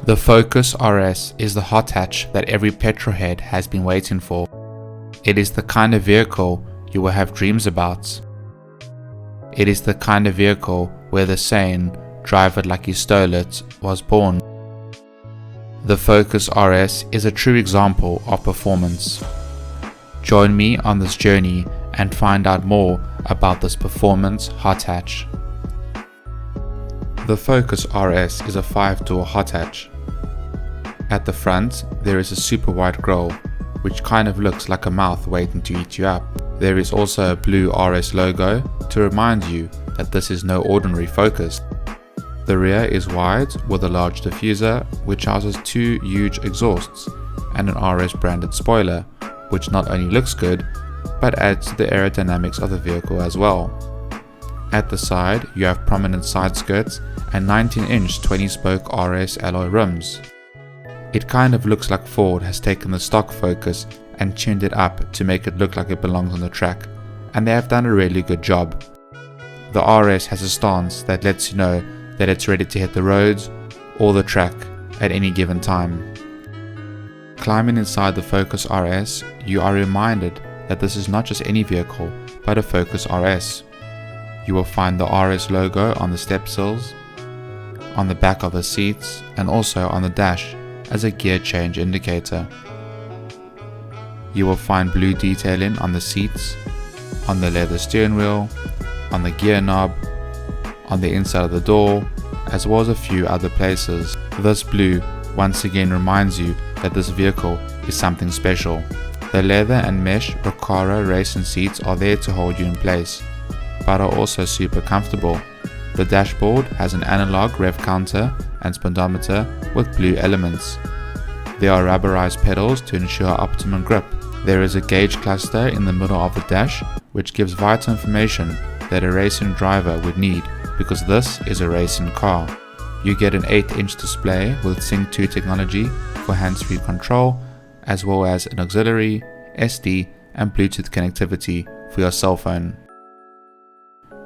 The Focus RS is the hot hatch that every petrolhead has been waiting for. It is the kind of vehicle you will have dreams about. It is the kind of vehicle where the saying, "drive it like you stole it," was born. The Focus RS is a true example of performance. Join me on this journey and find out more about this performance hot hatch. The Focus RS is a 5-door hot hatch. At the front, there is a super wide grille, which kind of looks like a mouth waiting to eat you up. There is also a blue RS logo to remind you that this is no ordinary Focus. The rear is wide with a large diffuser, which houses 2 huge exhausts and an RS branded spoiler, which not only looks good, but adds to the aerodynamics of the vehicle as well. At the side, you have prominent side skirts and 19-inch 20-spoke RS alloy rims. It kind of looks like Ford has taken the stock Focus and tuned it up to make it look like it belongs on the track, and they have done a really good job. The RS has a stance that lets you know that it's ready to hit the roads or the track at any given time. Climbing inside the Focus RS, you are reminded that this is not just any vehicle, but a Focus RS. You will find the RS logo on the step sills, on the back of the seats, and also on the dash as a gear change indicator. You will find blue detailing on the seats, on the leather steering wheel, on the gear knob, on the inside of the door, as well as a few other places. This blue once again reminds you that this vehicle is something special. The leather and mesh Recaro racing seats are there to hold you in place, but are also super comfortable. The dashboard has an analog rev counter and speedometer with blue elements. There are rubberized pedals to ensure optimum grip. There is a gauge cluster in the middle of the dash, which gives vital information that a racing driver would need, because this is a racing car. You get an 8-inch display with Sync 2 technology for hands-free control, as well as an auxiliary, SD and Bluetooth connectivity for your cell phone.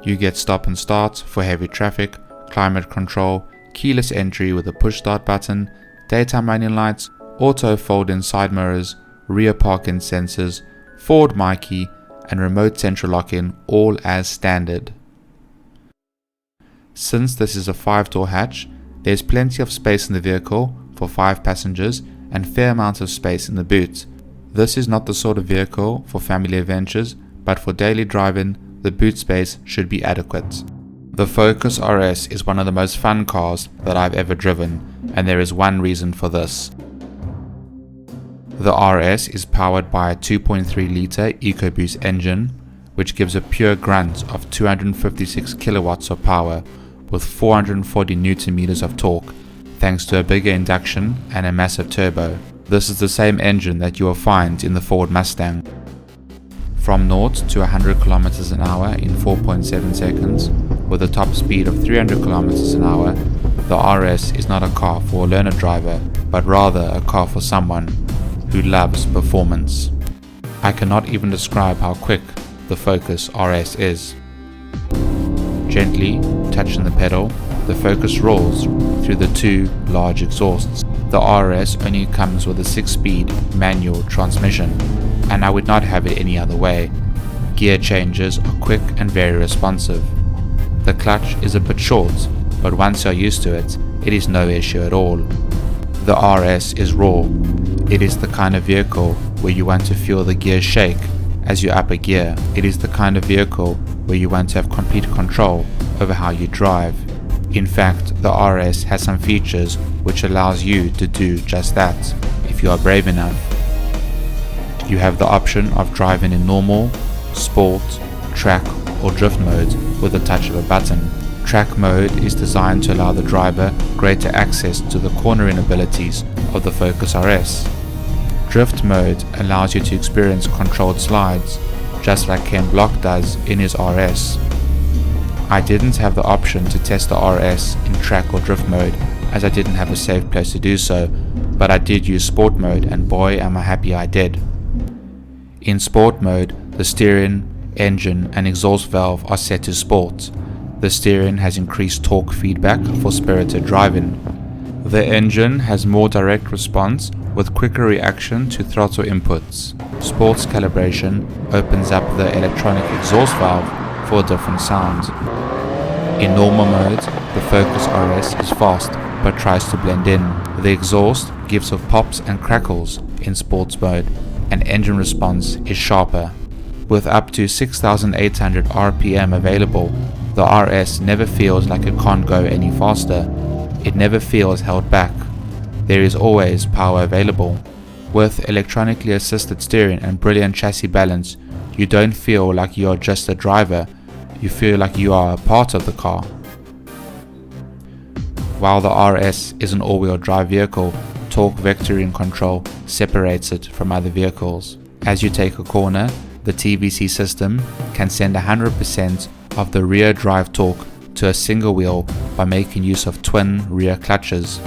You get stop and start for heavy traffic, climate control, keyless entry with a push start button, daytime running lights, auto fold-in side mirrors, rear parking sensors, forward mic key, and remote central lock-in, all as standard. Since this is a 5-door hatch, there's plenty of space in the vehicle for 5 passengers and fair amount of space in the boot. This is not the sort of vehicle for family adventures, but for daily driving, the boot space should be adequate. The Focus RS is one of the most fun cars that I've ever driven, and there is one reason for this. The RS is powered by a 2.3-litre EcoBoost engine, which gives a pure grunt of 256 kilowatts of power with 440 Newton meters of torque, thanks to a bigger induction and a massive turbo. This is the same engine that you will find in the Ford Mustang. From 0 to 100 km an hour in 4.7 seconds, with a top speed of 300 km an hour, the RS is not a car for a learner driver, but rather a car for someone who loves performance. I cannot even describe how quick the Focus RS is. Gently touching the pedal, the Focus rolls through the 2 large exhausts. The RS only comes with a 6-speed manual transmission, and I would not have it any other way. Gear changes are quick and very responsive. The clutch is a bit short, but once you're used to it, it is no issue at all. The RS is raw. It is the kind of vehicle where you want to feel the gears shake as you up a gear. It is the kind of vehicle where you want to have complete control over how you drive. In fact, the RS has some features which allows you to do just that, if you are brave enough. You have the option of driving in normal, sport, track or drift mode with the touch of a button. Track mode is designed to allow the driver greater access to the cornering abilities of the Focus RS. Drift mode allows you to experience controlled slides, just like Ken Block does in his RS. I didn't have the option to test the RS in track or drift mode, as I didn't have a safe place to do so, but I did use sport mode, and boy am I happy I did. In sport mode, the steering, engine and exhaust valve are set to sport. The steering has increased torque feedback for spirited driving. The engine has more direct response with quicker reaction to throttle inputs. Sports calibration opens up the electronic exhaust valve for a different sound. In normal mode, the Focus RS is fast but tries to blend in. The exhaust gives off pops and crackles in sports mode, and engine response is sharper. With up to 6,800 RPM available, the RS never feels like it can't go any faster. It never feels held back. There is always power available. With electronically assisted steering and brilliant chassis balance, you don't feel like you are just a driver, you feel like you are a part of the car. While the RS is an all-wheel drive vehicle, torque vectoring control separates it from other vehicles. As you take a corner, the TVC system can send 100% of the rear drive torque to a single wheel by making use of twin rear clutches.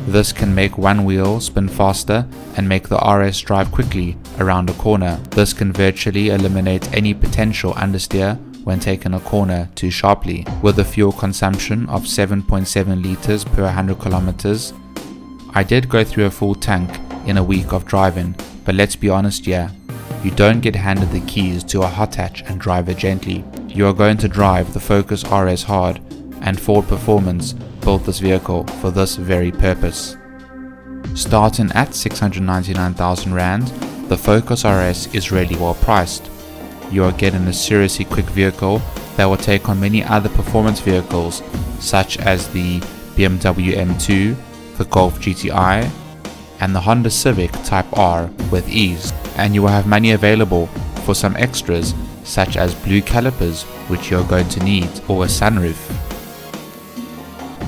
This can make one wheel spin faster and make the RS drive quickly around a corner. This can virtually eliminate any potential understeer when taking a corner too sharply. With a fuel consumption of 7.7 liters per 100 kilometers, I did go through a full tank in a week of driving, but let's be honest here, you don't get handed the keys to a hot hatch and drive it gently. You are going to drive the Focus RS hard, and Ford Performance built this vehicle for this very purpose. Starting at 699,000 Rand, the Focus RS is really well priced. You are getting a seriously quick vehicle that will take on many other performance vehicles such as the BMW M2, the Golf GTI, and the Honda Civic Type R with ease. And you will have money available for some extras such as blue calipers, which you are going to need, or a sunroof.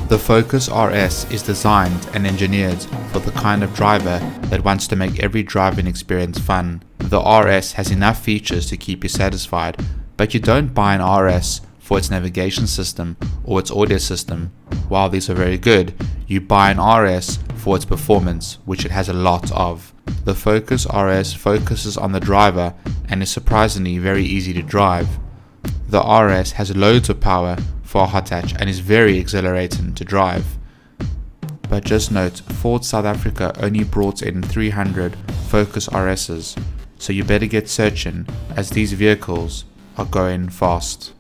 The Focus RS is designed and engineered for the kind of driver that wants to make every driving experience fun. The RS has enough features to keep you satisfied, but you don't buy an RS for its navigation system or its audio system. While these are very good, you buy an RS for its performance, which it has a lot of. The Focus RS focuses on the driver and is surprisingly very easy to drive. The RS has loads of power for a hot hatch and is very exhilarating to drive. But just note, Ford South Africa only brought in 300 Focus RS's, so you better get searching as these vehicles are going fast.